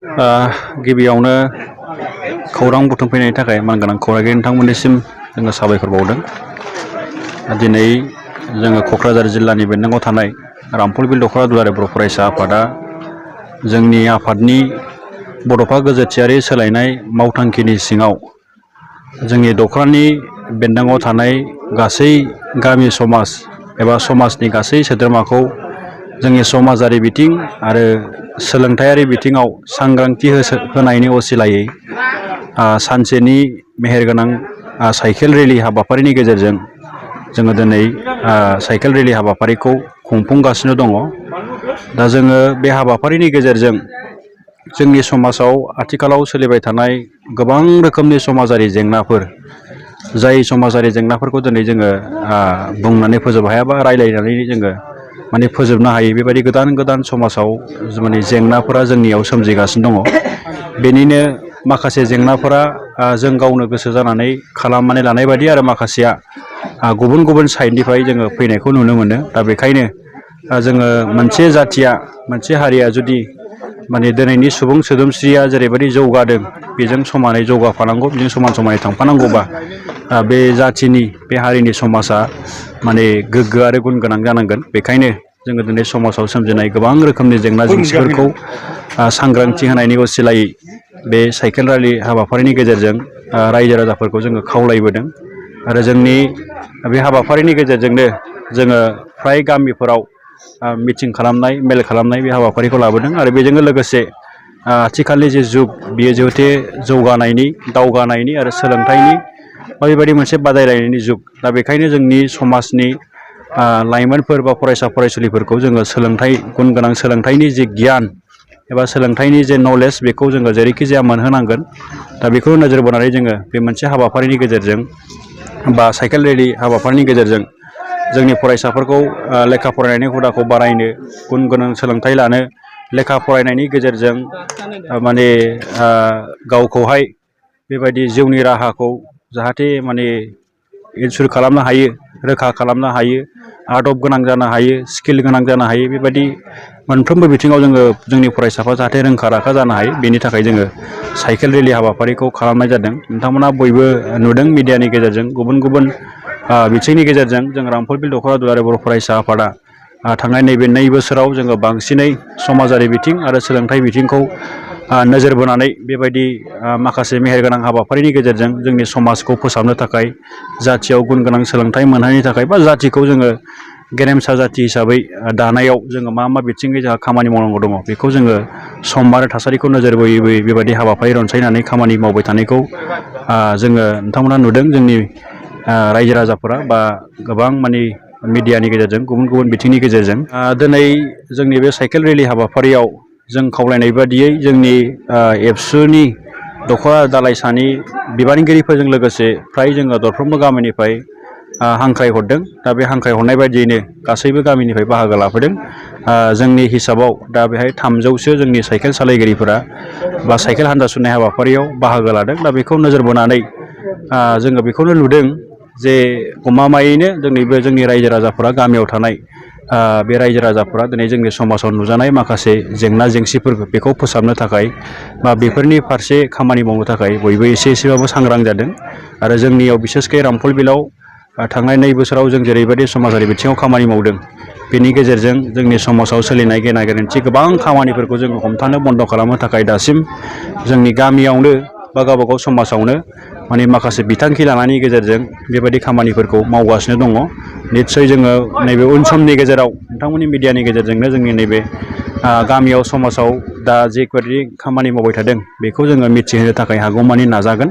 गिबियावनो खौरां बुथुमफैनायनि थाखाय मानगोनां खौरांगिरि नोंथांमोननिसिम जोङो साबायखर बावदों। दिनै जोङो क'क्राझार जिल्लानि बेंनांगौ थानाय रामफलबिल दख'रा दुलाराय बर' फरायसा आफादा जोंनि आफादनि बड'फा गोजोथियारि सोलायनाय मावथांखिनि सिङाव जोंनि दख'रानि बेंनांगौ थानाय गासै गामि समाज एबा समाजनि गासै सोद्रोमाखौ जोंनि समाजारि बिथिं आरो सोलोंथायारि बिथिङाव सांग्रांथि होनायनि असिलायै सानसेनि मेहेरगोनां साइकेल रेलि हाबाफारिनि गेजेरजों जोङो दिनै साइकेल रेलि हाबाफारिखौ खुंफुंगासिनो दङ। दा जोङो बे हाबाफारिनि गेजेरजों जोंनि समाजाव आथिखालाव सोलिबाय थानाय गोबां रोखोमनि समाजारि जेंनाफोर, जाय समाजारि जेंनाफोरखौ दिनै जोङो बुंनानै फोजोबनो हाया बा रायलायनानै जोङो माने फोजोबनो हायै बेबायदि गोदान गोदान समाजाव माने जेंनाफोरा जोंनियाव सोमजिगासिनो दङ। बेनिनो माखासे जेंनाफोरा जों गावनो गोसो जानानै खालामनानै लानाय बायदि आरो माखासेया गुबुन गुबुन साइडनिफ्राय जोङो फैनायखौ नुनो मोनो। दा बेखायनो जोङो मोनसे जाथिया, मोनसे हारिया जुदि माने दिनैनि सुबुं सोदोमस्रिया जेरैबायदि जौगादों बेजों समानै जौगाफानांगौ, बेजों समान समानै थांफानांगौबा बे जाथिनि, बे हारिनि समाजा माने गोग्गो आरो गुन गोनां जानांगोन। बेखायनो जोङो दिनै समाजाव सोमजिनाय गोबां रोखोमनि जेंना जेंसिफोरखौ सांग्रांथि होनायनि असिलायै बे साइकेल रेलि हाबाफारिनि गेजेरजों रायजो राजाफोरखौ जोङो खावलायबोदों। आरो जोंनि बे हाबाफारिनि गेजेरजोंनो जोङो फ्राय गामिफोराव मिटिं खालामनाय, मेल खालामनाय बे हाबाफारिखौ लाबोदों। आरो बेजोंनो लोगोसे आथिखालनि जे जुग, बियो जिहेथे जौगानायनि, दावगानायनि आरो सोलोंथाइनि बेबायदि मोनसे बादायलायनायनि जुग। दा बेखायनो जोंनि समाजनि लाइमोनफोर बा फरायसा फरायसुलिफोरखौ जोङो सोलोंथाइ, गुन गोनां सोलोंथाइनि जे गियान एबा सोलोंथाइनि जे नलेज, बेखौ जोङो जेरैखि जाया मोनहोनांगोन। दा बेखौ नोजोर बोनानै जोङो बे मोनसे हाबाफारिनि गेजेरजों बा साइकेल रेलि हाबाफारिनि गेजेरजों जोंनि फरायसाफोरखौ लेखा फरायनायनि हुदाखौ बारायनो, गुन गोनां सोलोंथाइ लानो, लेखा फरायनायनि गेजेरजों माने गावखौहाय बेबायदि जिउनि राहाखौ जाहाथे माने इनसुर खालामनो हायो, रोखा खालामनो हायो, आदब गोनां जानो हायो, स्किल गोनां जानो हायो, बेबायदि मोनफ्रोमबो बिथिङाव जोङो जोंनि फरायसाफ्रा जाहाथे रोंखा राखा जानो हायो, बेनि थाखाय जोङो साइकेल रेलि हाबाफारिखौ खालामनाय जादों। नोंथांमोना बयबो नुदों मिडियानि गेजेरजों, गुबुन गुबुन बिथिंनि गेजेरजों जों रामफलबिल दख'रा दुलाराय बर' फरायसा आफादा थांनाय नैबे 2 बोसोराव जोङो बांसिनै समाजारि बिथिं आरो सोलोंथाइ बिथिंखौ नोजोर बोनानै बेबायदि माखासे मेहेरगोनां हाबाफारिनि गेजेरजों जोंनि समाजखौ फोसाबनो थाखाय, जाथियाव गुन गोनां सोलोंथाइ मोनहोनो थाखाय बा जाथिखौ जोङो गेरेमसा जाथि हिसाबै दानायाव जोङो मा मा बिथिङै जोंहा खामानि मावनांगौ दङ, बेखौ जोङो सम आरो थासारिखौ नोजोर बोयै बोयै बेबायदि हाबाफारि रनसायनानै खामानि मावबाय थानायखौ जोङो नोंथांमोना नुदों। जोंनि रायजो राजाफोरा बा गोबां माने मिडियानि गेजेरजों, गुबुन गुबुन बिथिंनि गेजेरजों दिनै जोंनि बे साइकेल रेलि हाबाफारियाव जों खावलायनाय बादियै जोंनि एबसुनि दख'रा दालाइसानि बिबानगिरिफोरजों लोगोसे फ्राय जोङो दरफ्रोमबो गामिनिफ्राय हांख्रायहरदों। दा बे हांख्रायहरनाय बायदियैनो गासैबो गामिनिफ्राय बाहागो लाफैदों। जोंनि हिसाबाव दा बेहाय 300सो जोंनि साइकेल सालायगिरिफोरा बा साइकेल हान्जा सुरनाय हाबाफारियाव बाहागो लादों। दा बेखौ नोजोर बोनानै जोङो बेखौनो नुदों जे गमामायैनो जोंनि रायजो राजाफोरा, गामियाव थानाय बे रायजो राजाफोरा दिनै जोंनि समाजाव नुजानाय माखासे जेंना जेंसिफोर, बेखौ फोसाबनो थाखाय बा बेफोरनि फारसे खामानि मावनो थाखाय बयबो एसे एसेबाबो सांग्रां जादों। आरो जोंनियाव बिसेसकै रामफलबिलाव थांनाय 2 बोसोराव जों जेरैबायदि समाजारि बिथिङाव खामानि मावदों, बेनि गेजेरजों जोंनि समाजाव सोलिनाय गेना गोरोन्थि गोबां खामानिफोरखौ जोङो हमथानो, बन्द' खालामनो थाखाय दासिम जोंनि गामियावनो बा गावबागाव समाजावनो माने माखासे बिथांखि लानायनि गेजेरजों बेबायदि खामानिफोरखौ मावगासिनो दङ। निस्सय जोङो नैबे उन समनि गेजेराव नोंथांमोननि मिडियानि गेजेरजोंनो जोंनि नैबे गामियाव, समाजाव दा जेबायदि खामानि मावबाय थादों, बेखौ जोङो मिथिहोनो थाखाय हागौमानि नाजागोन।